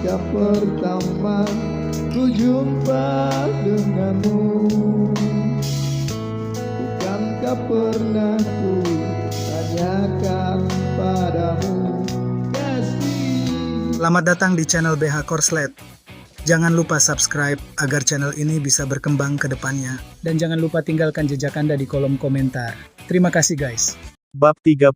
ketika pertama ku jumpa denganmu? Bukankah pernah ku tanyakan padamu kasih? Selamat datang di channel BH Korslet. Jangan lupa subscribe agar channel ini bisa berkembang ke depannya. Dan jangan lupa tinggalkan jejak Anda di kolom komentar. Terima kasih guys. Bab 32.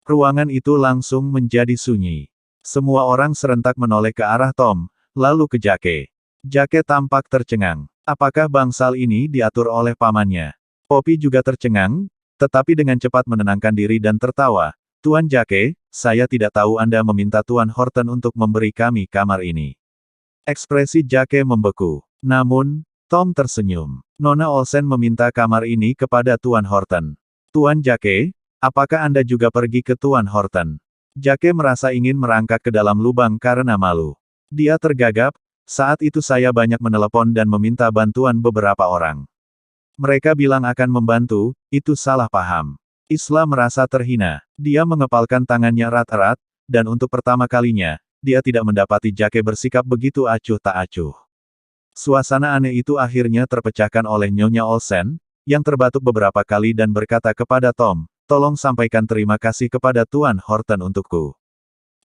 Ruangan itu langsung menjadi sunyi. Semua orang serentak menoleh ke arah Tom, lalu ke Jake. Jake tampak tercengang. Apakah bangsal ini diatur oleh pamannya? Poppy juga tercengang, tetapi dengan cepat menenangkan diri dan tertawa. Tuan Jake, saya tidak tahu Anda meminta Tuan Horton untuk memberi kami kamar ini. Ekspresi Jake membeku. Namun, Tom tersenyum. Nona Olsen meminta kamar ini kepada Tuan Horton. Tuan Jake, apakah Anda juga pergi ke Tuan Horton? Jake merasa ingin merangkak ke dalam lubang karena malu. Dia tergagap, saat itu saya banyak menelepon dan meminta bantuan beberapa orang. Mereka bilang akan membantu, itu salah paham. Isla merasa terhina. Dia mengepalkan tangannya erat-erat, dan untuk pertama kalinya, dia tidak mendapati Jake bersikap begitu acuh tak acuh. Suasana aneh itu akhirnya terpecahkan oleh Nyonya Olsen, yang terbatuk beberapa kali dan berkata kepada Tom, tolong sampaikan terima kasih kepada Tuan Horton untukku.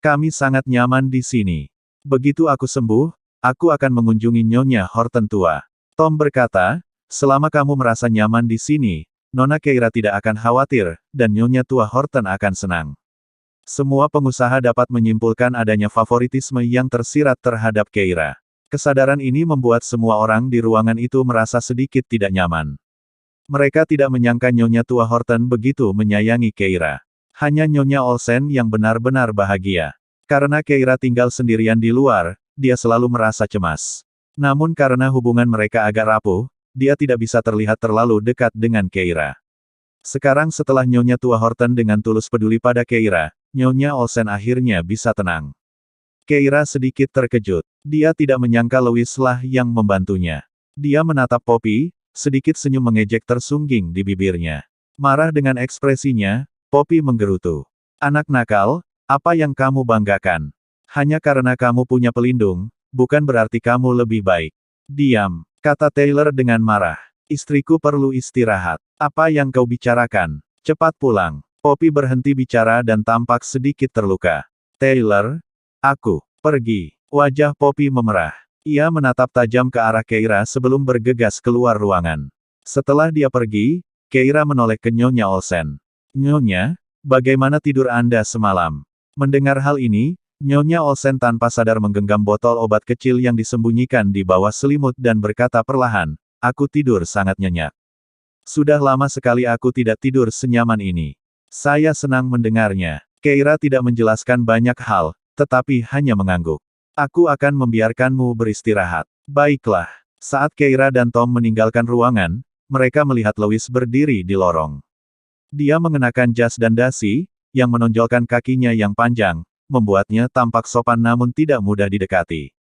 Kami sangat nyaman di sini. Begitu aku sembuh, aku akan mengunjungi Nyonya Horton tua. Tom berkata, selama kamu merasa nyaman di sini, Nona Keira tidak akan khawatir, dan Nyonya tua Horton akan senang. Semua pengusaha dapat menyimpulkan adanya favoritisme yang tersirat terhadap Keira. Kesadaran ini membuat semua orang di ruangan itu merasa sedikit tidak nyaman. Mereka tidak menyangka Nyonya tua Horton begitu menyayangi Keira. Hanya Nyonya Olsen yang benar-benar bahagia. Karena Keira tinggal sendirian di luar, dia selalu merasa cemas. Namun karena hubungan mereka agak rapuh, dia tidak bisa terlihat terlalu dekat dengan Keira. Sekarang setelah Nyonya tua Horton dengan tulus peduli pada Keira, Nyonya Olsen akhirnya bisa tenang. Keira sedikit terkejut. Dia tidak menyangka Louis lah yang membantunya. Dia menatap Poppy, sedikit senyum mengejek tersungging di bibirnya. Marah dengan ekspresinya, Poppy menggerutu. Anak nakal, apa yang kamu banggakan? Hanya karena kamu punya pelindung, bukan berarti kamu lebih baik. Diam, kata Taylor dengan marah. Istriku perlu istirahat. Apa yang kau bicarakan? Cepat pulang. Poppy berhenti bicara dan tampak sedikit terluka. Taylor, aku pergi. Wajah Poppy memerah. Ia menatap tajam ke arah Keira sebelum bergegas keluar ruangan. Setelah dia pergi, Keira menoleh ke Nyonya Olsen. Nyonya, bagaimana tidur Anda semalam? Mendengar hal ini, Nyonya Olsen tanpa sadar menggenggam botol obat kecil yang disembunyikan di bawah selimut dan berkata perlahan, aku tidur sangat nyenyak. Sudah lama sekali aku tidak tidur senyaman ini. Saya senang mendengarnya. Keira tidak menjelaskan banyak hal, tetapi hanya mengangguk. Aku akan membiarkanmu beristirahat. Baiklah. Saat Keira dan Tom meninggalkan ruangan, mereka melihat Louis berdiri di lorong. Dia mengenakan jas dan dasi, yang menonjolkan kakinya yang panjang, membuatnya tampak sopan namun tidak mudah didekati.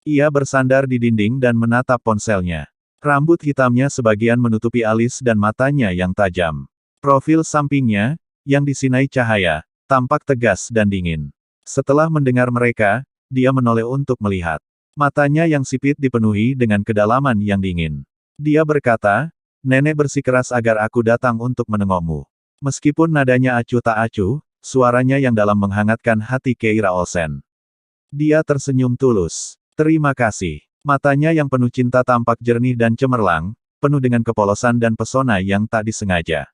Ia bersandar di dinding dan menatap ponselnya. Rambut hitamnya sebagian menutupi alis dan matanya yang tajam. Profil sampingnya, yang disinai cahaya, tampak tegas dan dingin. Setelah mendengar mereka, dia menoleh untuk melihat. Matanya yang sipit dipenuhi dengan kedalaman yang dingin. Dia berkata, nenek bersikeras agar aku datang untuk menengokmu. Meskipun nadanya acuh tak acuh, suaranya yang dalam menghangatkan hati Keira Olsen. Dia tersenyum tulus. Terima kasih. Matanya yang penuh cinta tampak jernih dan cemerlang, penuh dengan kepolosan dan pesona yang tak disengaja.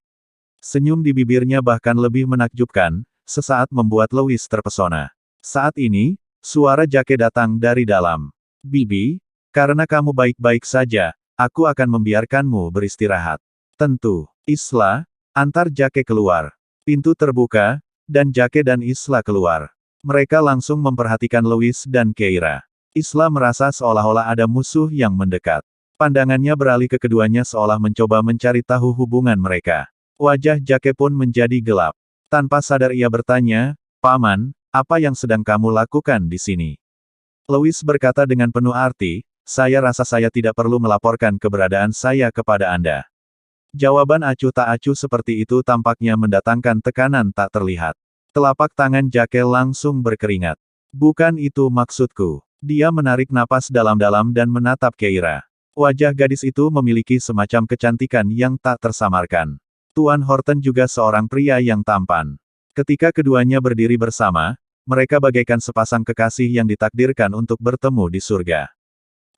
Senyum di bibirnya bahkan lebih menakjubkan, sesaat membuat Louis terpesona. Saat ini, suara Jake datang dari dalam. Bibi, karena kamu baik-baik saja, aku akan membiarkanmu beristirahat. Tentu. Isla, antar Jake keluar. Pintu terbuka, dan Jake dan Isla keluar. Mereka langsung memperhatikan Louis dan Keira. Isla merasa seolah-olah ada musuh yang mendekat. Pandangannya beralih ke keduanya seolah mencoba mencari tahu hubungan mereka. Wajah Jake pun menjadi gelap. Tanpa sadar ia bertanya, Paman, apa yang sedang kamu lakukan di sini? Louis berkata dengan penuh arti, saya rasa saya tidak perlu melaporkan keberadaan saya kepada Anda. Jawaban acuh tak acuh seperti itu tampaknya mendatangkan tekanan tak terlihat. Telapak tangan Jake langsung berkeringat. Bukan itu maksudku. Dia menarik napas dalam-dalam dan menatap Keira. Wajah gadis itu memiliki semacam kecantikan yang tak tersamarkan. Tuan Horton juga seorang pria yang tampan. Ketika keduanya berdiri bersama, mereka bagaikan sepasang kekasih yang ditakdirkan untuk bertemu di surga.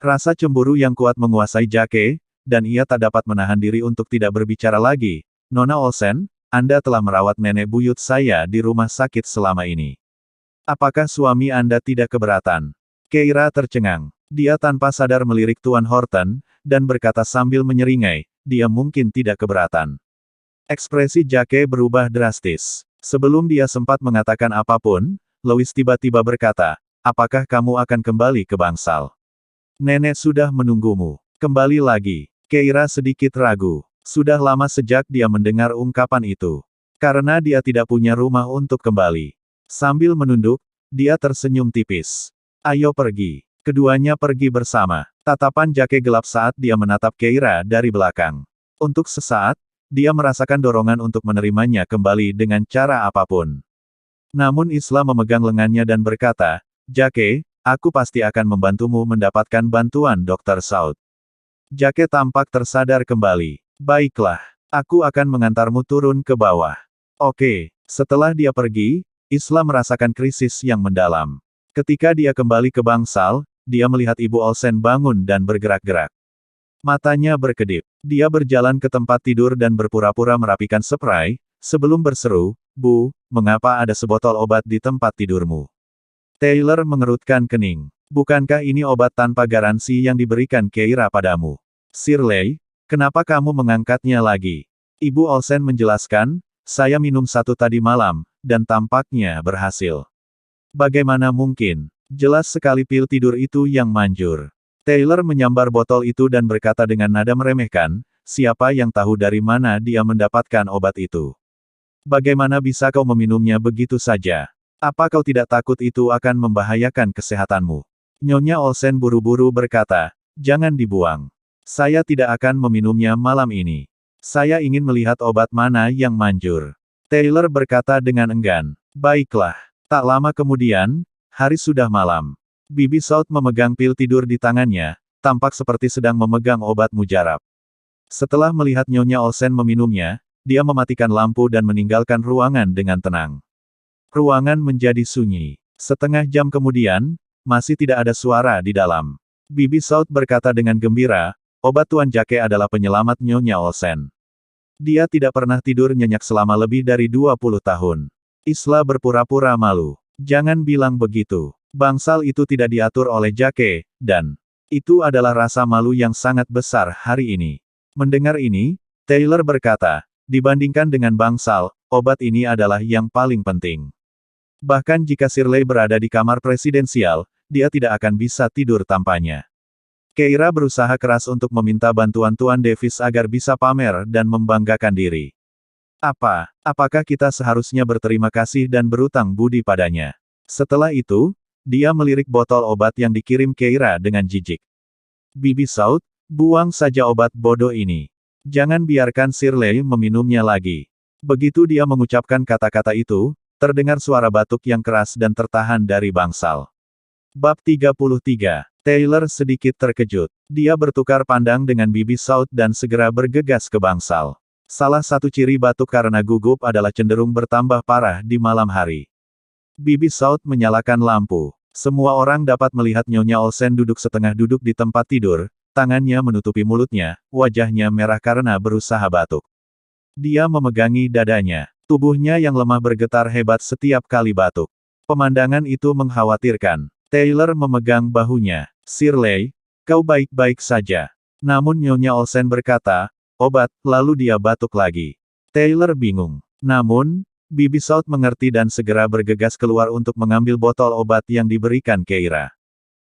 Rasa cemburu yang kuat menguasai Jake, dan ia tak dapat menahan diri untuk tidak berbicara lagi. Nona Olsen, Anda telah merawat nenek buyut saya di rumah sakit selama ini. Apakah suami Anda tidak keberatan? Keira tercengang. Dia tanpa sadar melirik Tuan Horton, dan berkata sambil menyeringai, dia mungkin tidak keberatan. Ekspresi Jake berubah drastis. Sebelum dia sempat mengatakan apapun, Louis tiba-tiba berkata, apakah kamu akan kembali ke bangsal? Nenek sudah menunggumu. Kembali lagi. Keira sedikit ragu. Sudah lama sejak dia mendengar ungkapan itu. Karena dia tidak punya rumah untuk kembali. Sambil menunduk, dia tersenyum tipis. Ayo pergi. Keduanya pergi bersama. Tatapan Jake gelap saat dia menatap Keira dari belakang. Untuk sesaat, dia merasakan dorongan untuk menerimanya kembali dengan cara apapun. Namun Isla memegang lengannya dan berkata, Jake, aku pasti akan membantumu mendapatkan bantuan Dr. South. Jake tampak tersadar kembali. Baiklah, aku akan mengantarmu turun ke bawah. Oke, setelah dia pergi, Isla merasakan krisis yang mendalam. Ketika dia kembali ke bangsal, dia melihat Ibu Olsen bangun dan bergerak-gerak. Matanya berkedip. Dia berjalan ke tempat tidur dan berpura-pura merapikan spray, sebelum berseru, Bu, mengapa ada sebotol obat di tempat tidurmu? Taylor mengerutkan kening. Bukankah ini obat tanpa garansi yang diberikan Keira padamu? Shirley, kenapa kamu mengangkatnya lagi? Ibu Olsen menjelaskan, saya minum satu tadi malam, dan tampaknya berhasil. Bagaimana mungkin? Jelas sekali pil tidur itu yang manjur. Taylor menyambar botol itu dan berkata dengan nada meremehkan, siapa yang tahu dari mana dia mendapatkan obat itu? Bagaimana bisa kau meminumnya begitu saja? Apa kau tidak takut itu akan membahayakan kesehatanmu? Nyonya Olsen buru-buru berkata, jangan dibuang. Saya tidak akan meminumnya malam ini. Saya ingin melihat obat mana yang manjur. Taylor berkata dengan enggan. Baiklah. Tak lama kemudian, hari sudah malam. Bibi South memegang pil tidur di tangannya, tampak seperti sedang memegang obat mujarab. Setelah melihat Nyonya Olsen meminumnya, dia mematikan lampu dan meninggalkan ruangan dengan tenang. Ruangan menjadi sunyi. Setengah jam kemudian, masih tidak ada suara di dalam. Bibi South berkata dengan gembira, obat Tuan Jake adalah penyelamat Nyonya Olsen. Dia tidak pernah tidur nyenyak selama lebih dari 20 tahun. Isla berpura-pura malu. Jangan bilang begitu. Bangsal itu tidak diatur oleh Jake, dan itu adalah rasa malu yang sangat besar hari ini. Mendengar ini, Taylor berkata, dibandingkan dengan bangsal, obat ini adalah yang paling penting. Bahkan jika Shirley berada di kamar presidensial, dia tidak akan bisa tidur tanpanya. Keira berusaha keras untuk meminta bantuan Tuan Davis agar bisa pamer dan membanggakan diri. Apakah kita seharusnya berterima kasih dan berutang budi padanya? Setelah itu, dia melirik botol obat yang dikirim Keira dengan jijik. Bibi South, buang saja obat bodoh ini. Jangan biarkan Shirley meminumnya lagi. Begitu dia mengucapkan kata-kata itu, terdengar suara batuk yang keras dan tertahan dari bangsal. Bab 33. Taylor sedikit terkejut. Dia bertukar pandang dengan Bibi South dan segera bergegas ke bangsal. Salah satu ciri batuk karena gugup adalah cenderung bertambah parah di malam hari. Bibi South menyalakan lampu. Semua orang dapat melihat Nyonya Olsen duduk setengah duduk di tempat tidur, tangannya menutupi mulutnya, wajahnya merah karena berusaha batuk. Dia memegangi dadanya. Tubuhnya yang lemah bergetar hebat setiap kali batuk. Pemandangan itu mengkhawatirkan. Taylor memegang bahunya. Shirley, kau baik-baik saja. Namun Nyonya Olsen berkata, obat, lalu dia batuk lagi. Taylor bingung. Namun, Bibi South mengerti dan segera bergegas keluar untuk mengambil botol obat yang diberikan Keira.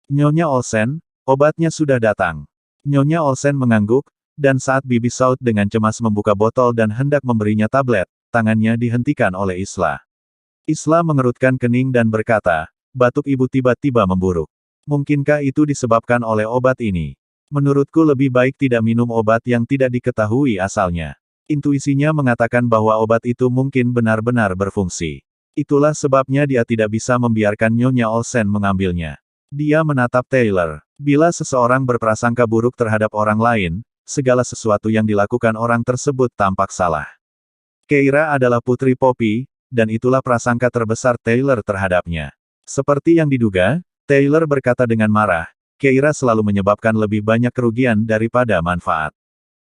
Nyonya Olsen, obatnya sudah datang. Nyonya Olsen mengangguk, dan saat Bibi South dengan cemas membuka botol dan hendak memberinya tablet, tangannya dihentikan oleh Isla. Isla mengerutkan kening dan berkata, batuk ibu tiba-tiba memburuk. Mungkinkah itu disebabkan oleh obat ini? Menurutku lebih baik tidak minum obat yang tidak diketahui asalnya. Intuisinya mengatakan bahwa obat itu mungkin benar-benar berfungsi. Itulah sebabnya dia tidak bisa membiarkan Nyonya Olsen mengambilnya. Dia menatap Taylor. Bila seseorang berprasangka buruk terhadap orang lain, segala sesuatu yang dilakukan orang tersebut tampak salah. Keira adalah putri Poppy, dan itulah prasangka terbesar Taylor terhadapnya. Seperti yang diduga, Taylor berkata dengan marah, Keira selalu menyebabkan lebih banyak kerugian daripada manfaat.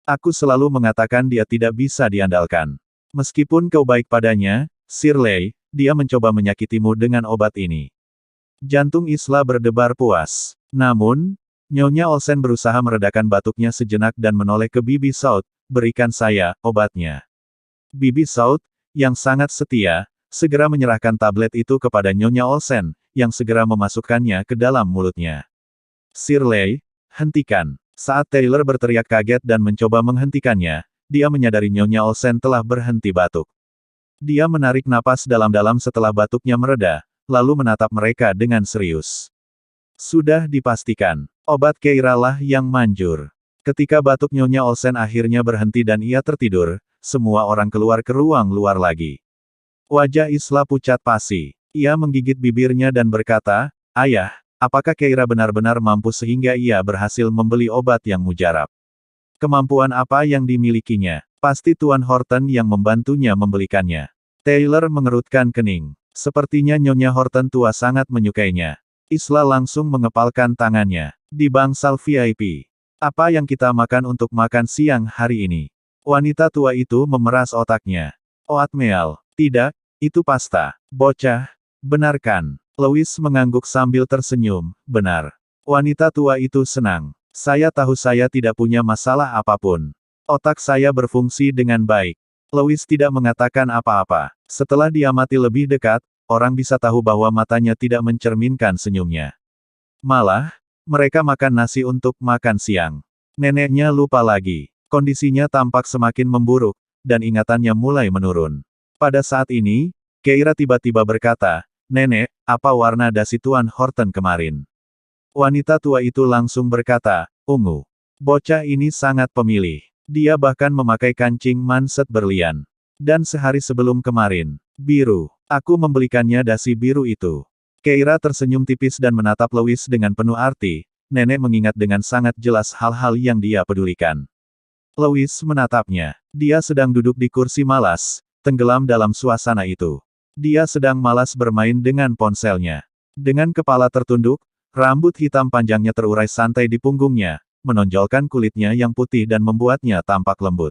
Aku selalu mengatakan dia tidak bisa diandalkan. Meskipun kau baik padanya, Shirley, dia mencoba menyakitimu dengan obat ini. Jantung Isla berdebar puas. Namun, Nyonya Olsen berusaha meredakan batuknya sejenak dan menoleh ke Bibi South, berikan saya obatnya. Bibi South, yang sangat setia, segera menyerahkan tablet itu kepada Nyonya Olsen, yang segera memasukkannya ke dalam mulutnya. Shirley, hentikan. Saat Taylor berteriak kaget dan mencoba menghentikannya, dia menyadari Nyonya Olsen telah berhenti batuk. Dia menarik napas dalam-dalam setelah batuknya mereda, lalu menatap mereka dengan serius. Sudah dipastikan, obat Keira lah yang manjur. Ketika batuk Nyonya Olsen akhirnya berhenti dan ia tertidur, semua orang keluar ke ruang luar lagi. Wajah Isla pucat pasi. Ia menggigit bibirnya dan berkata, Ayah, apakah Keira benar-benar mampu sehingga ia berhasil membeli obat yang mujarab? Kemampuan apa yang dimilikinya? Pasti Tuan Horton yang membantunya membelikannya. Taylor mengerutkan kening. Sepertinya Nyonya Horton tua sangat menyukainya. Isla langsung mengepalkan tangannya. Di bangsal VIP. Apa yang kita makan untuk makan siang hari ini? Wanita tua itu memeras otaknya. Oatmeal. Tidak, itu pasta. Bocah. Benarkan. Louis mengangguk sambil tersenyum. Benar. Wanita tua itu senang. Saya tahu saya tidak punya masalah apapun. Otak saya berfungsi dengan baik. Louis tidak mengatakan apa-apa. Setelah diamati lebih dekat, orang bisa tahu bahwa matanya tidak mencerminkan senyumnya. Malah, mereka makan nasi untuk makan siang. Neneknya lupa lagi. Kondisinya tampak semakin memburuk, dan ingatannya mulai menurun. Pada saat ini, Keira tiba-tiba berkata, Nenek, apa warna dasi Tuan Horton kemarin? Wanita tua itu langsung berkata, ungu. Bocah ini sangat pemilih. Dia bahkan memakai kancing manset berlian. Dan sehari sebelum kemarin, biru. Aku membelikannya dasi biru itu. Keira tersenyum tipis dan menatap Louis dengan penuh arti. Nenek mengingat dengan sangat jelas hal-hal yang dia pedulikan. Louis menatapnya. Dia sedang duduk di kursi malas, tenggelam dalam suasana itu. Dia sedang malas bermain dengan ponselnya. Dengan kepala tertunduk, rambut hitam panjangnya terurai santai di punggungnya, menonjolkan kulitnya yang putih dan membuatnya tampak lembut.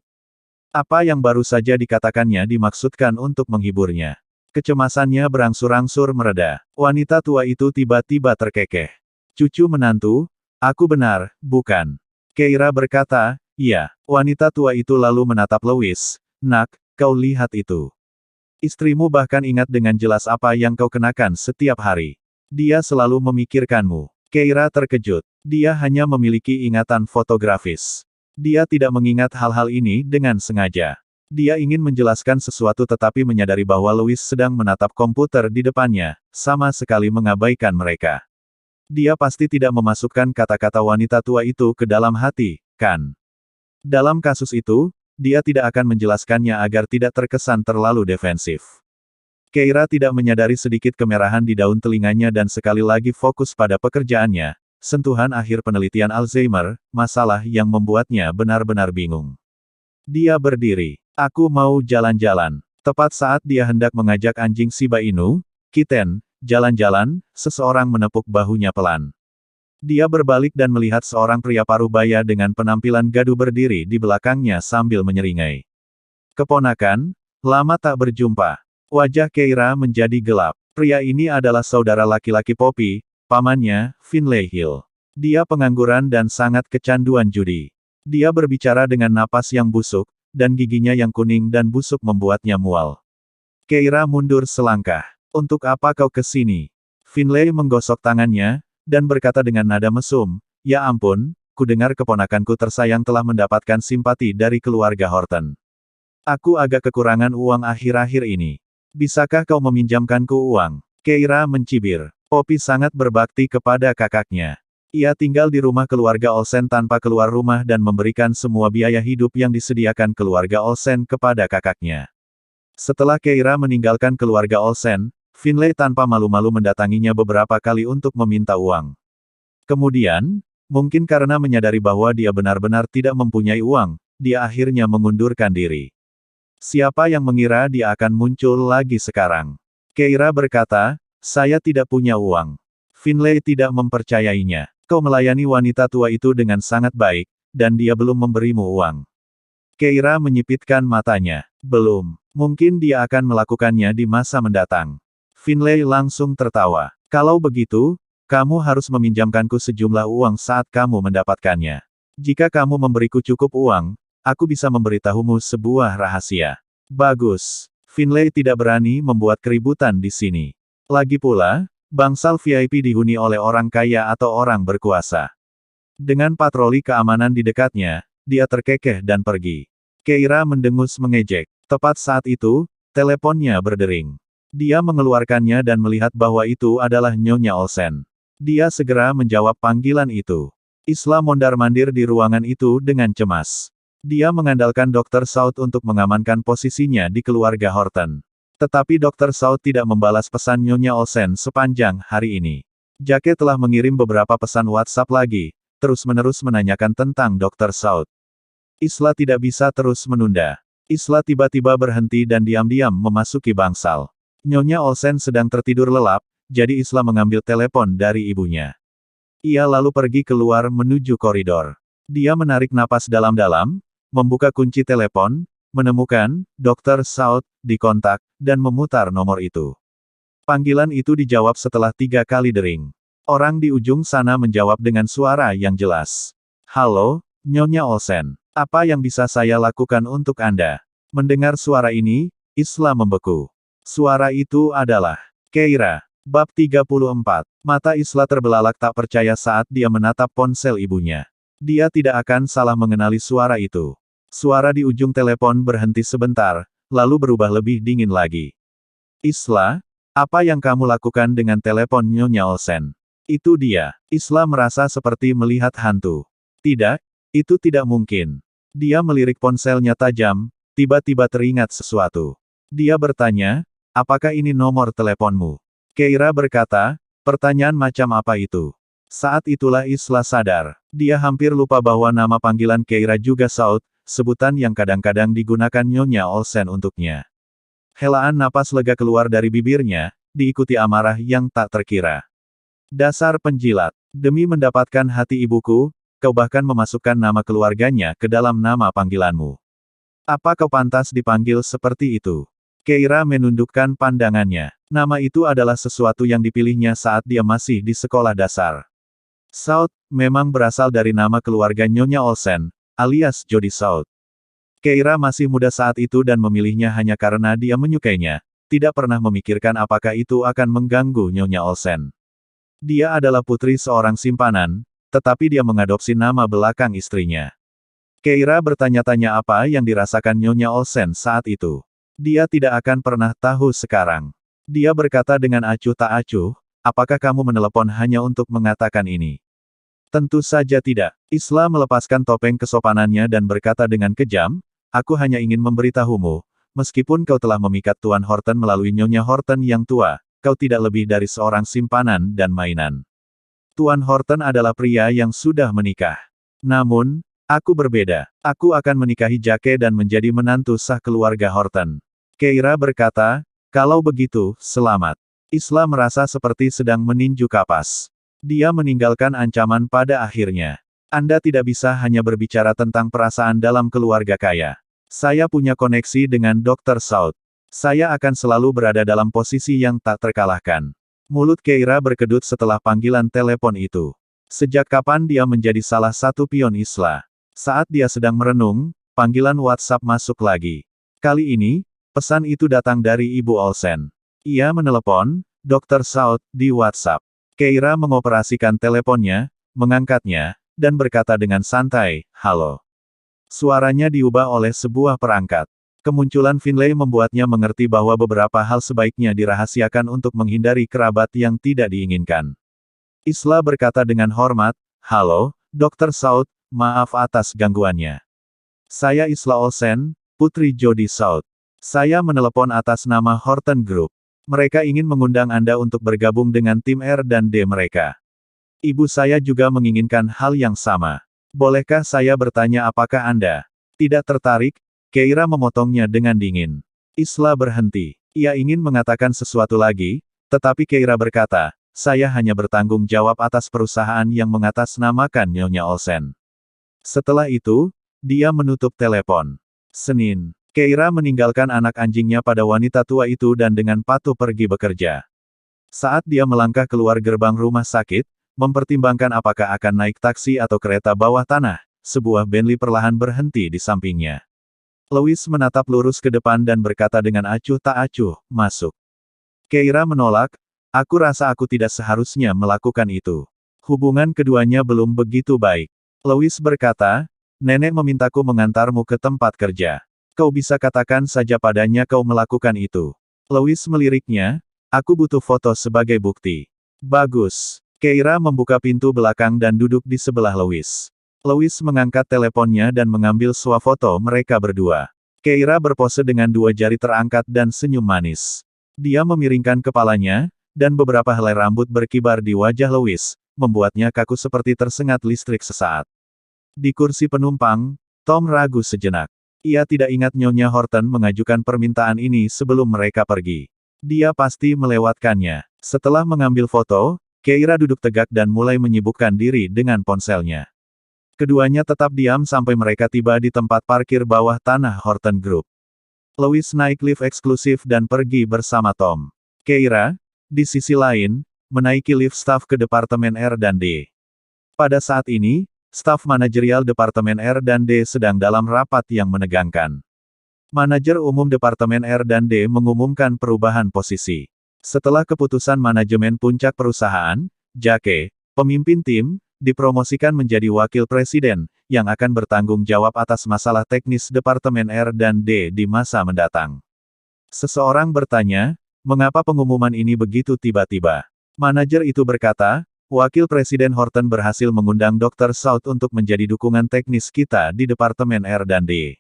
Apa yang baru saja dikatakannya dimaksudkan untuk menghiburnya. Kecemasannya berangsur-angsur mereda. Wanita tua itu tiba-tiba terkekeh. Cucu menantu? Aku benar, bukan? Keira berkata, iya. Wanita tua itu lalu menatap Louis. Nak, kau lihat itu. Istrimu bahkan ingat dengan jelas apa yang kau kenakan setiap hari. Dia selalu memikirkanmu. Keira terkejut. Dia hanya memiliki ingatan fotografis. Dia tidak mengingat hal-hal ini dengan sengaja. Dia ingin menjelaskan sesuatu tetapi menyadari bahwa Louis sedang menatap komputer di depannya, sama sekali mengabaikan mereka. Dia pasti tidak memasukkan kata-kata wanita tua itu ke dalam hati, kan? Dalam kasus itu, dia tidak akan menjelaskannya agar tidak terkesan terlalu defensif. Keira tidak menyadari sedikit kemerahan di daun telinganya dan sekali lagi fokus pada pekerjaannya, sentuhan akhir penelitian Alzheimer, masalah yang membuatnya benar-benar bingung. Dia berdiri. Aku mau jalan-jalan. Tepat saat dia hendak mengajak anjing Shiba Inu, Kitten, jalan-jalan, seseorang menepuk bahunya pelan. Dia berbalik dan melihat seorang pria parubaya dengan penampilan gaduh berdiri di belakangnya sambil menyeringai. Keponakan, lama tak berjumpa. Wajah Keira menjadi gelap. Pria ini adalah saudara laki-laki Poppy, pamannya, Finlay Hill. Dia pengangguran dan sangat kecanduan judi. Dia berbicara dengan napas yang busuk, dan giginya yang kuning dan busuk membuatnya mual. Keira mundur selangkah. Untuk apa kau ke sini? Finlay menggosok tangannya, dan berkata dengan nada mesum, ya ampun, kudengar keponakanku tersayang telah mendapatkan simpati dari keluarga Horton. Aku agak kekurangan uang akhir-akhir ini. Bisakah kau meminjamkanku uang? Keira mencibir. Poppy sangat berbakti kepada kakaknya. Ia tinggal di rumah keluarga Olsen tanpa keluar rumah dan memberikan semua biaya hidup yang disediakan keluarga Olsen kepada kakaknya. Setelah Keira meninggalkan keluarga Olsen, Finlay tanpa malu-malu mendatanginya beberapa kali untuk meminta uang. Kemudian, mungkin karena menyadari bahwa dia benar-benar tidak mempunyai uang, dia akhirnya mengundurkan diri. Siapa yang mengira dia akan muncul lagi sekarang? Keira berkata, saya tidak punya uang. Finlay tidak mempercayainya. Kau melayani wanita tua itu dengan sangat baik, dan dia belum memberimu uang. Keira menyipitkan matanya. Belum. Mungkin dia akan melakukannya di masa mendatang. Finlay langsung tertawa. Kalau begitu, kamu harus meminjamkanku sejumlah uang saat kamu mendapatkannya. Jika kamu memberiku cukup uang, aku bisa memberitahumu sebuah rahasia. Bagus. Finlay tidak berani membuat keributan di sini. Lagi pula, bangsal VIP dihuni oleh orang kaya atau orang berkuasa. Dengan patroli keamanan di dekatnya, dia terkekeh dan pergi. Keira mendengus mengejek. Tepat saat itu, teleponnya berdering. Dia mengeluarkannya dan melihat bahwa itu adalah Nyonya Olsen. Dia segera menjawab panggilan itu. Isla mondar-mandir di ruangan itu dengan cemas. Dia mengandalkan Dr. South untuk mengamankan posisinya di keluarga Horton. Tetapi Dr. South tidak membalas pesan Nyonya Olsen sepanjang hari ini. Jake telah mengirim beberapa pesan WhatsApp lagi, terus-menerus menanyakan tentang Dr. South. Isla tidak bisa terus menunda. Isla tiba-tiba berhenti dan diam-diam memasuki bangsal. Nyonya Olsen sedang tertidur lelap, jadi Isla mengambil telepon dari ibunya. Ia lalu pergi keluar menuju koridor. Dia menarik napas dalam-dalam, membuka kunci telepon, menemukan Dr. South di kontak, dan memutar nomor itu. Panggilan itu dijawab setelah 3 kali dering. Orang di ujung sana menjawab dengan suara yang jelas. Halo, Nyonya Olsen. Apa yang bisa saya lakukan untuk Anda? Mendengar suara ini, Isla membeku. Suara itu adalah Keira. Bab 34. Mata Isla terbelalak tak percaya saat dia menatap ponsel ibunya. Dia tidak akan salah mengenali suara itu. Suara di ujung telepon berhenti sebentar, lalu berubah lebih dingin lagi. Isla, apa yang kamu lakukan dengan telepon Nyonya Olsen? Itu dia. Isla merasa seperti melihat hantu. Tidak, itu tidak mungkin. Dia melirik ponselnya tajam, tiba-tiba teringat sesuatu. Dia bertanya, apakah ini nomor teleponmu? Keira berkata, pertanyaan macam apa itu? Saat itulah Isla sadar. Dia hampir lupa bahwa nama panggilan Keira juga South, sebutan yang kadang-kadang digunakan Nyonya Olsen untuknya. Helaan napas lega keluar dari bibirnya, diikuti amarah yang tak terkira. Dasar penjilat. Demi mendapatkan hati ibuku, kau bahkan memasukkan nama keluarganya ke dalam nama panggilanmu. Apa kau pantas dipanggil seperti itu? Keira menundukkan pandangannya. Nama itu adalah sesuatu yang dipilihnya saat dia masih di sekolah dasar. South memang berasal dari nama keluarga Nyonya Olsen, alias Jody South. Keira masih muda saat itu dan memilihnya hanya karena dia menyukainya, tidak pernah memikirkan apakah itu akan mengganggu Nyonya Olsen. Dia adalah putri seorang simpanan, tetapi dia mengadopsi nama belakang istrinya. Keira bertanya-tanya apa yang dirasakan Nyonya Olsen saat itu. Dia tidak akan pernah tahu sekarang. Dia berkata dengan acuh tak acuh, apakah kamu menelepon hanya untuk mengatakan ini? Tentu saja tidak. Isla melepaskan topeng kesopanannya dan berkata dengan kejam, aku hanya ingin memberitahumu, meskipun kau telah memikat Tuan Horton melalui Nyonya Horton yang tua, kau tidak lebih dari seorang simpanan dan mainan. Tuan Horton adalah pria yang sudah menikah. Namun, aku berbeda. Aku akan menikahi Jake dan menjadi menantu sah keluarga Horton. Keira berkata, kalau begitu, selamat. Isla merasa seperti sedang meninju kapas. Dia meninggalkan ancaman pada akhirnya. Anda tidak bisa hanya berbicara tentang perasaan dalam keluarga kaya. Saya punya koneksi dengan Dr. South. Saya akan selalu berada dalam posisi yang tak terkalahkan. Mulut Keira berkedut setelah panggilan telepon itu. Sejak kapan dia menjadi salah satu pion Isla? Saat dia sedang merenung, panggilan WhatsApp masuk lagi. Kali ini, pesan itu datang dari Ibu Olsen. Ia menelepon Dr. South di WhatsApp. Keira mengoperasikan teleponnya, mengangkatnya, dan berkata dengan santai, halo. Suaranya diubah oleh sebuah perangkat. Kemunculan Finlay membuatnya mengerti bahwa beberapa hal sebaiknya dirahasiakan untuk menghindari kerabat yang tidak diinginkan. Isla berkata dengan hormat, halo, Dr. South, maaf atas gangguannya. Saya Isla Olsen, putri Jody South. Saya menelepon atas nama Horton Group. Mereka ingin mengundang Anda untuk bergabung dengan tim R dan D mereka. Ibu saya juga menginginkan hal yang sama. Bolehkah saya bertanya apakah Anda tidak tertarik? Keira memotongnya dengan dingin. Isla berhenti. Ia ingin mengatakan sesuatu lagi, tetapi Keira berkata, saya hanya bertanggung jawab atas perusahaan yang mengatasnamakan Nyonya Olsen. Setelah itu, dia menutup telepon. Senin, Keira meninggalkan anak anjingnya pada wanita tua itu dan dengan patuh pergi bekerja. Saat dia melangkah keluar gerbang rumah sakit, mempertimbangkan apakah akan naik taksi atau kereta bawah tanah, sebuah Bentley perlahan berhenti di sampingnya. Louis menatap lurus ke depan dan berkata dengan acuh tak acuh, masuk. Keira menolak, aku rasa aku tidak seharusnya melakukan itu. Hubungan keduanya belum begitu baik. Louis berkata, nenek memintaku mengantarmu ke tempat kerja. Kau bisa katakan saja padanya kau melakukan itu. Louis meliriknya, aku butuh foto sebagai bukti. Bagus. Keira membuka pintu belakang dan duduk di sebelah Louis. Louis mengangkat teleponnya dan mengambil swafoto mereka berdua. Keira berpose dengan dua jari terangkat dan senyum manis. Dia memiringkan kepalanya, dan beberapa helai rambut berkibar di wajah Louis, membuatnya kaku seperti tersengat listrik sesaat. Di kursi penumpang, Tom ragu sejenak. Ia tidak ingat Nyonya Horton mengajukan permintaan ini sebelum mereka pergi. Dia pasti melewatkannya. Setelah mengambil foto, Keira duduk tegak dan mulai menyibukkan diri dengan ponselnya. Keduanya tetap diam sampai mereka tiba di tempat parkir bawah tanah Horton Group. Louis naik lift eksklusif dan pergi bersama Tom. Keira, di sisi lain, menaiki lift staf ke Departemen R dan D. Pada saat ini, staf manajerial Departemen R dan D sedang dalam rapat yang menegangkan. Manajer umum Departemen R dan D mengumumkan perubahan posisi. Setelah keputusan manajemen puncak perusahaan, Jake, pemimpin tim, dipromosikan menjadi wakil presiden, yang akan bertanggung jawab atas masalah teknis Departemen R dan D di masa mendatang. Seseorang bertanya, mengapa pengumuman ini begitu tiba-tiba? Manajer itu berkata, Wakil Presiden Horton berhasil mengundang Dr. South untuk menjadi dukungan teknis kita di Departemen R dan D.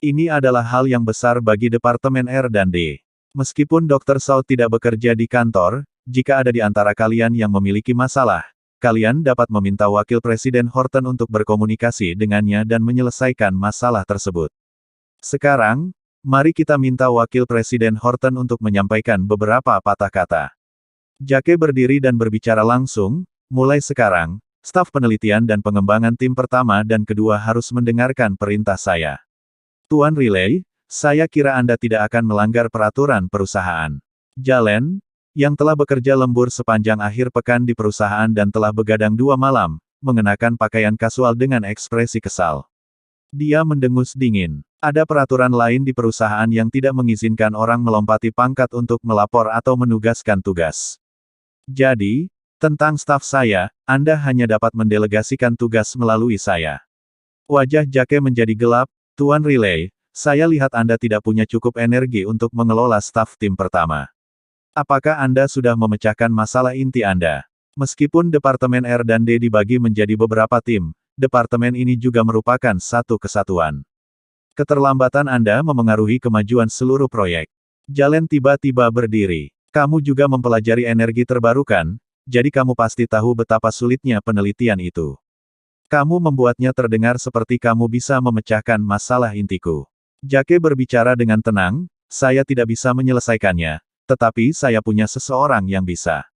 Ini adalah hal yang besar bagi Departemen R dan D. Meskipun Dr. South tidak bekerja di kantor, jika ada di antara kalian yang memiliki masalah, kalian dapat meminta Wakil Presiden Horton untuk berkomunikasi dengannya dan menyelesaikan masalah tersebut. Sekarang, mari kita minta Wakil Presiden Horton untuk menyampaikan beberapa patah kata. Jake berdiri dan berbicara langsung, mulai sekarang, staf penelitian dan pengembangan tim pertama dan kedua harus mendengarkan perintah saya. Tuan Riley, saya kira Anda tidak akan melanggar peraturan perusahaan. Jalen, yang telah bekerja lembur sepanjang akhir pekan di perusahaan dan telah begadang 2 malam, mengenakan pakaian kasual dengan ekspresi kesal. Dia mendengus dingin. Ada peraturan lain di perusahaan yang tidak mengizinkan orang melompati pangkat untuk melapor atau menugaskan tugas. Jadi, tentang staf saya, Anda hanya dapat mendelegasikan tugas melalui saya. Wajah Jake menjadi gelap, Tuan Riley, saya lihat Anda tidak punya cukup energi untuk mengelola staf tim pertama. Apakah Anda sudah memecahkan masalah inti Anda? Meskipun Departemen R dan D dibagi menjadi beberapa tim, departemen ini juga merupakan satu kesatuan. Keterlambatan Anda memengaruhi kemajuan seluruh proyek. Jalen tiba-tiba berdiri. Kamu juga mempelajari energi terbarukan, jadi kamu pasti tahu betapa sulitnya penelitian itu. Kamu membuatnya terdengar seperti kamu bisa memecahkan masalah intiku. Jake berbicara dengan tenang, saya tidak bisa menyelesaikannya, tetapi saya punya seseorang yang bisa.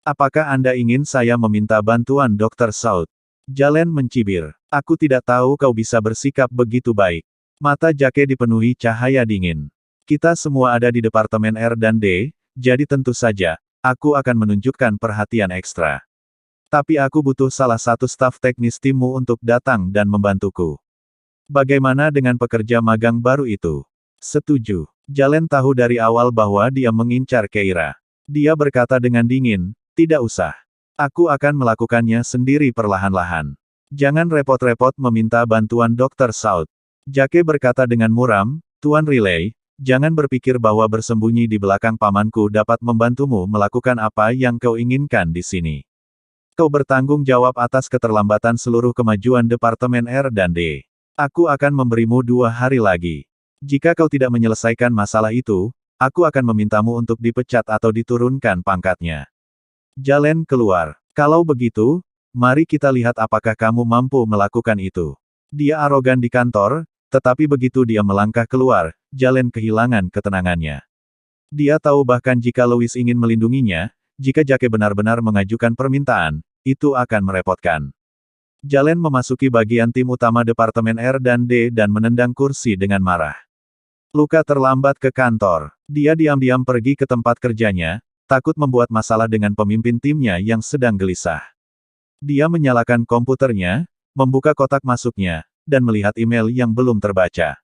Apakah Anda ingin saya meminta bantuan Dr. South? Jalen mencibir. Aku tidak tahu kau bisa bersikap begitu baik. Mata Jake dipenuhi cahaya dingin. Kita semua ada di Departemen R dan D, jadi tentu saja, aku akan menunjukkan perhatian ekstra. Tapi aku butuh salah satu staf teknis timmu untuk datang dan membantuku. Bagaimana dengan pekerja magang baru itu? Setuju. Jalen tahu dari awal bahwa dia mengincar Keira. Dia berkata dengan dingin, tidak usah. Aku akan melakukannya sendiri perlahan-lahan. Jangan repot-repot meminta bantuan Dr. South. Jake berkata dengan muram, Tuan Riley, jangan berpikir bahwa bersembunyi di belakang pamanku dapat membantumu melakukan apa yang kau inginkan di sini. Kau bertanggung jawab atas keterlambatan seluruh kemajuan Departemen R dan D. Aku akan memberimu 2 hari lagi. Jika kau tidak menyelesaikan masalah itu, aku akan memintamu untuk dipecat atau diturunkan pangkatnya. Jalen keluar. Kalau begitu, mari kita lihat apakah kamu mampu melakukan itu. Dia arogan di kantor, tetapi begitu dia melangkah keluar, Jalen kehilangan ketenangannya. Dia tahu bahkan jika Louis ingin melindunginya, jika Jake benar-benar mengajukan permintaan, itu akan merepotkan. Jalen memasuki bagian tim utama Departemen R&D dan menendang kursi dengan marah. Luka terlambat ke kantor. Dia diam-diam pergi ke tempat kerjanya, takut membuat masalah dengan pemimpin timnya yang sedang gelisah. Dia menyalakan komputernya, membuka kotak masuknya, dan melihat email yang belum terbaca.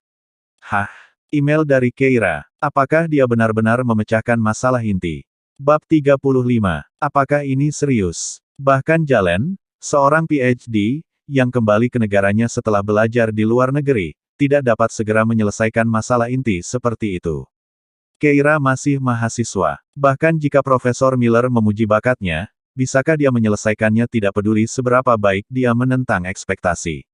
Hah? Email dari Keira. Apakah dia benar-benar memecahkan masalah inti? Bab 35. Apakah ini serius? Bahkan Jalen, seorang PhD, yang kembali ke negaranya setelah belajar di luar negeri, tidak dapat segera menyelesaikan masalah inti seperti itu. Keira masih mahasiswa. Bahkan jika Profesor Miller memuji bakatnya, bisakah dia menyelesaikannya tidak peduli seberapa baik dia menentang ekspektasi.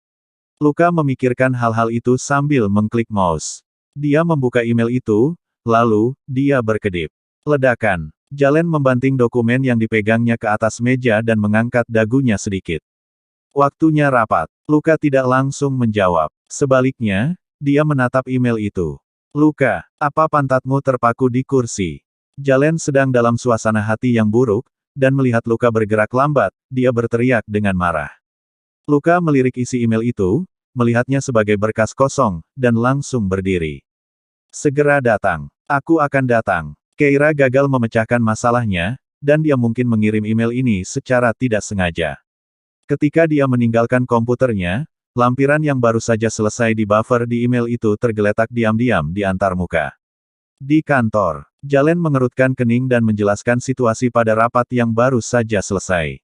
Luka memikirkan hal-hal itu sambil mengklik mouse. Dia membuka email itu, lalu, dia berkedip. Ledakan. Jalen membanting dokumen yang dipegangnya ke atas meja dan mengangkat dagunya sedikit. Waktunya rapat. Luka tidak langsung menjawab. Sebaliknya, dia menatap email itu. Luka, apa pantatmu terpaku di kursi? Jalen sedang dalam suasana hati yang buruk, dan melihat Luka bergerak lambat, dia berteriak dengan marah. Luka melirik isi email itu, melihatnya sebagai berkas kosong, dan langsung berdiri. Segera datang. Aku akan datang. Keira gagal memecahkan masalahnya, dan dia mungkin mengirim email ini secara tidak sengaja. Ketika dia meninggalkan komputernya, lampiran yang baru saja selesai di buffer di email itu tergeletak diam-diam di antarmuka. Di kantor, Jalen mengerutkan kening dan menjelaskan situasi pada rapat yang baru saja selesai.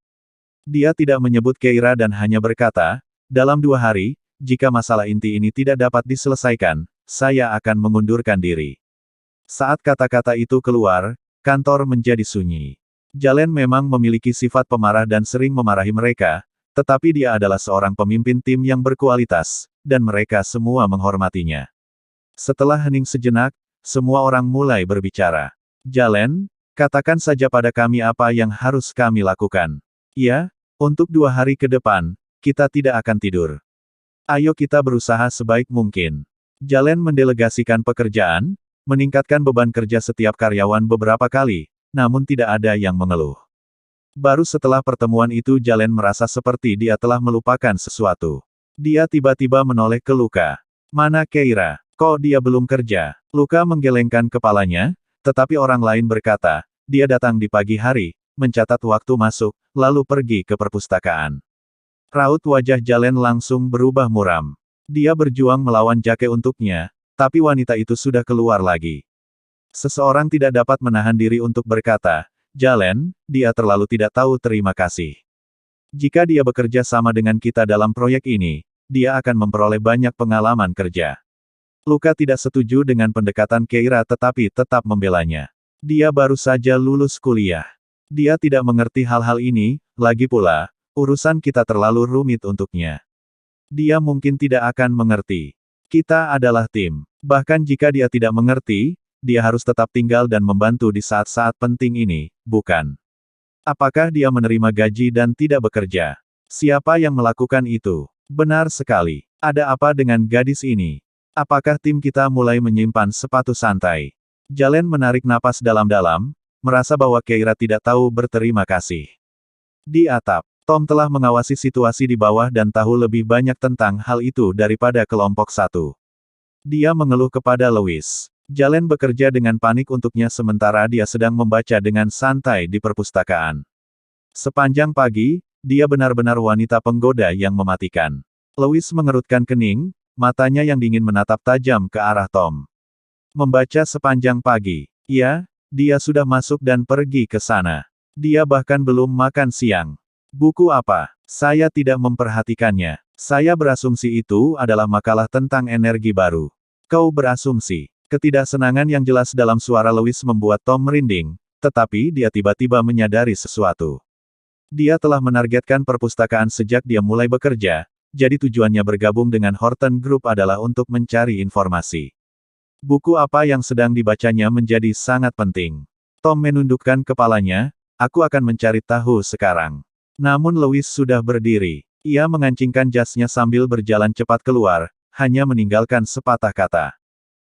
Dia tidak menyebut Keira dan hanya berkata, dalam 2 hari, jika masalah inti ini tidak dapat diselesaikan, saya akan mengundurkan diri. Saat kata-kata itu keluar, kantor menjadi sunyi. Jalen memang memiliki sifat pemarah dan sering memarahi mereka, tetapi dia adalah seorang pemimpin tim yang berkualitas, dan mereka semua menghormatinya. Setelah hening sejenak, semua orang mulai berbicara. Jalen, katakan saja pada kami apa yang harus kami lakukan. Ya, untuk 2 hari ke depan, kita tidak akan tidur. Ayo kita berusaha sebaik mungkin. Jalen mendelegasikan pekerjaan, meningkatkan beban kerja setiap karyawan beberapa kali, namun tidak ada yang mengeluh. Baru setelah pertemuan itu Jalen merasa seperti dia telah melupakan sesuatu. Dia tiba-tiba menoleh ke Luka. Mana Keira? Kok dia belum kerja? Luka menggelengkan kepalanya, tetapi orang lain berkata, dia datang di pagi hari, mencatat waktu masuk, lalu pergi ke perpustakaan. Raut wajah Jalen langsung berubah muram. Dia berjuang melawan Jake untuknya, tapi wanita itu sudah keluar lagi. Seseorang tidak dapat menahan diri untuk berkata, Jalen, dia terlalu tidak tahu terima kasih. Jika dia bekerja sama dengan kita dalam proyek ini, dia akan memperoleh banyak pengalaman kerja. Luka tidak setuju dengan pendekatan Keira tetapi tetap membelanya. Dia baru saja lulus kuliah. Dia tidak mengerti hal-hal ini, lagi pula, urusan kita terlalu rumit untuknya. Dia mungkin tidak akan mengerti. Kita adalah tim. Bahkan jika dia tidak mengerti, dia harus tetap tinggal dan membantu di saat-saat penting ini, bukan? Apakah dia menerima gaji dan tidak bekerja? Siapa yang melakukan itu? Benar sekali. Ada apa dengan gadis ini? Apakah tim kita mulai menyimpan sepatu santai? Jalen menarik napas dalam-dalam, merasa bahwa Keira tidak tahu berterima kasih. Di atap, Tom telah mengawasi situasi di bawah dan tahu lebih banyak tentang hal itu daripada kelompok 1. Dia mengeluh kepada Louis. Jalen bekerja dengan panik untuknya sementara dia sedang membaca dengan santai di perpustakaan. Sepanjang pagi, dia benar-benar wanita penggoda yang mematikan. Louis mengerutkan kening, matanya yang dingin menatap tajam ke arah Tom. Membaca sepanjang pagi. Ya, dia sudah masuk dan pergi ke sana. Dia bahkan belum makan siang. Buku apa? Saya tidak memperhatikannya. Saya berasumsi itu adalah makalah tentang energi baru. Kau berasumsi. Ketidaksenangan yang jelas dalam suara Louis membuat Tom merinding, tetapi dia tiba-tiba menyadari sesuatu. Dia telah menargetkan perpustakaan sejak dia mulai bekerja, jadi tujuannya bergabung dengan Horton Group adalah untuk mencari informasi. Buku apa yang sedang dibacanya menjadi sangat penting. Tom menundukkan kepalanya, aku akan mencari tahu sekarang. Namun Louis sudah berdiri. Ia mengancingkan jasnya sambil berjalan cepat keluar, hanya meninggalkan sepatah kata.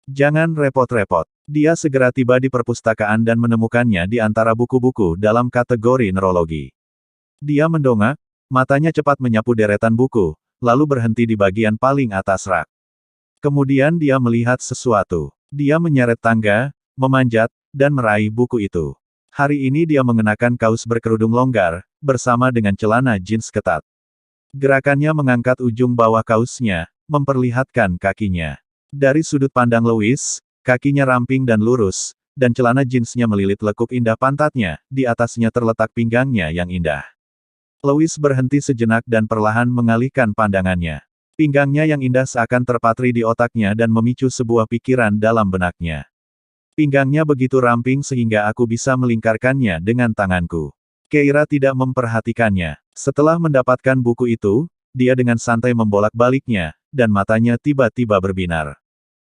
Jangan repot-repot. Dia segera tiba di perpustakaan dan menemukannya di antara buku-buku dalam kategori neurologi. Dia mendongak, matanya cepat menyapu deretan buku, lalu berhenti di bagian paling atas rak. Kemudian dia melihat sesuatu. Dia menyeret tangga, memanjat, dan meraih buku itu. Hari ini dia mengenakan kaos berkerudung longgar, bersama dengan celana jeans ketat. Gerakannya mengangkat ujung bawah kaosnya, memperlihatkan kakinya. Dari sudut pandang Louis, kakinya ramping dan lurus, dan celana jeansnya melilit lekuk indah pantatnya, di atasnya terletak pinggangnya yang indah. Louis berhenti sejenak dan perlahan mengalihkan pandangannya. Pinggangnya yang indah seakan terpatri di otaknya dan memicu sebuah pikiran dalam benaknya. Pinggangnya begitu ramping sehingga aku bisa melingkarkannya dengan tanganku. Keira tidak memperhatikannya. Setelah mendapatkan buku itu, dia dengan santai membolak-baliknya, dan matanya tiba-tiba berbinar.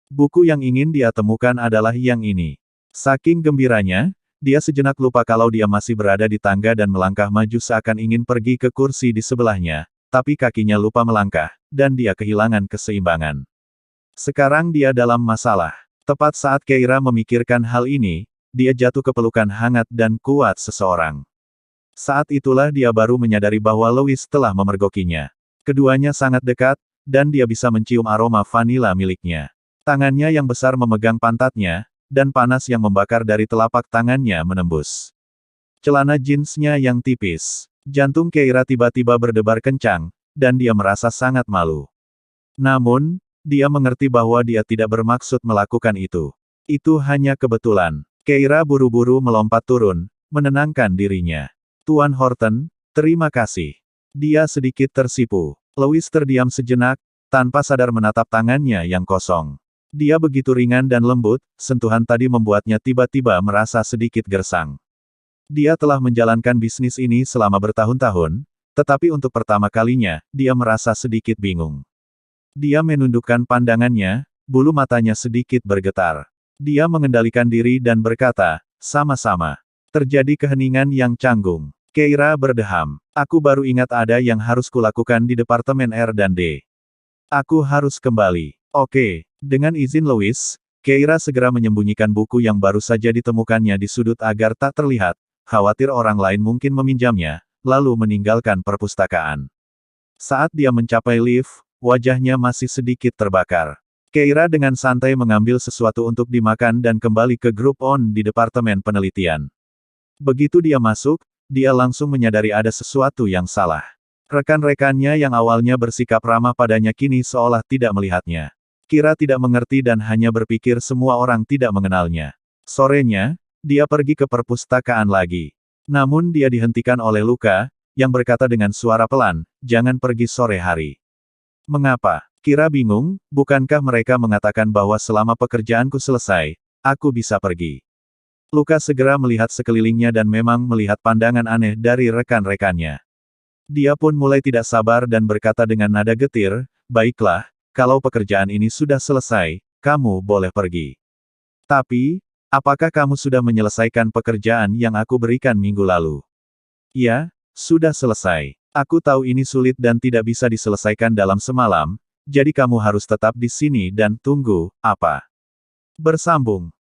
Buku yang ingin dia temukan adalah yang ini. Saking gembiranya, dia sejenak lupa kalau dia masih berada di tangga dan melangkah maju seakan ingin pergi ke kursi di sebelahnya, tapi kakinya lupa melangkah, dan dia kehilangan keseimbangan. Sekarang dia dalam masalah. Tepat saat Keira memikirkan hal ini, dia jatuh ke pelukan hangat dan kuat seseorang. Saat itulah dia baru menyadari bahwa Louis telah memergokinya. Keduanya sangat dekat, dan dia bisa mencium aroma vanila miliknya. Tangannya yang besar memegang pantatnya, dan panas yang membakar dari telapak tangannya menembus celana jeansnya yang tipis. Jantung Keira tiba-tiba berdebar kencang, dan dia merasa sangat malu. Namun, dia mengerti bahwa dia tidak bermaksud melakukan itu. Itu hanya kebetulan. Keira buru-buru melompat turun, menenangkan dirinya. Tuan Horton, terima kasih. Dia sedikit tersipu. Louis terdiam sejenak, tanpa sadar menatap tangannya yang kosong. Dia begitu ringan dan lembut, sentuhan tadi membuatnya tiba-tiba merasa sedikit gersang. Dia telah menjalankan bisnis ini selama bertahun-tahun, tetapi untuk pertama kalinya, dia merasa sedikit bingung. Dia menundukkan pandangannya, bulu matanya sedikit bergetar. Dia mengendalikan diri dan berkata, sama-sama. Terjadi keheningan yang canggung. Keira berdeham. Aku baru ingat ada yang harus kulakukan di Departemen R&D. Aku harus kembali. Oke, dengan izin Louis, Keira segera menyembunyikan buku yang baru saja ditemukannya di sudut agar tak terlihat, khawatir orang lain mungkin meminjamnya, lalu meninggalkan perpustakaan. Saat dia mencapai lift, wajahnya masih sedikit terbakar. Keira dengan santai mengambil sesuatu untuk dimakan dan kembali ke grup on di Departemen Penelitian. Begitu dia masuk, dia langsung menyadari ada sesuatu yang salah. Rekan-rekannya yang awalnya bersikap ramah padanya kini seolah tidak melihatnya. Kira tidak mengerti dan hanya berpikir semua orang tidak mengenalnya. Sorenya, dia pergi ke perpustakaan lagi. Namun dia dihentikan oleh Luka, yang berkata dengan suara pelan, jangan pergi sore hari. Mengapa? Kira bingung, bukankah mereka mengatakan bahwa selama pekerjaanku selesai, aku bisa pergi. Luka segera melihat sekelilingnya dan memang melihat pandangan aneh dari rekan-rekannya. Dia pun mulai tidak sabar dan berkata dengan nada getir, baiklah, kalau pekerjaan ini sudah selesai, kamu boleh pergi. Tapi, apakah kamu sudah menyelesaikan pekerjaan yang aku berikan minggu lalu? Ya, sudah selesai. Aku tahu ini sulit dan tidak bisa diselesaikan dalam semalam, jadi kamu harus tetap di sini dan tunggu, apa? Bersambung.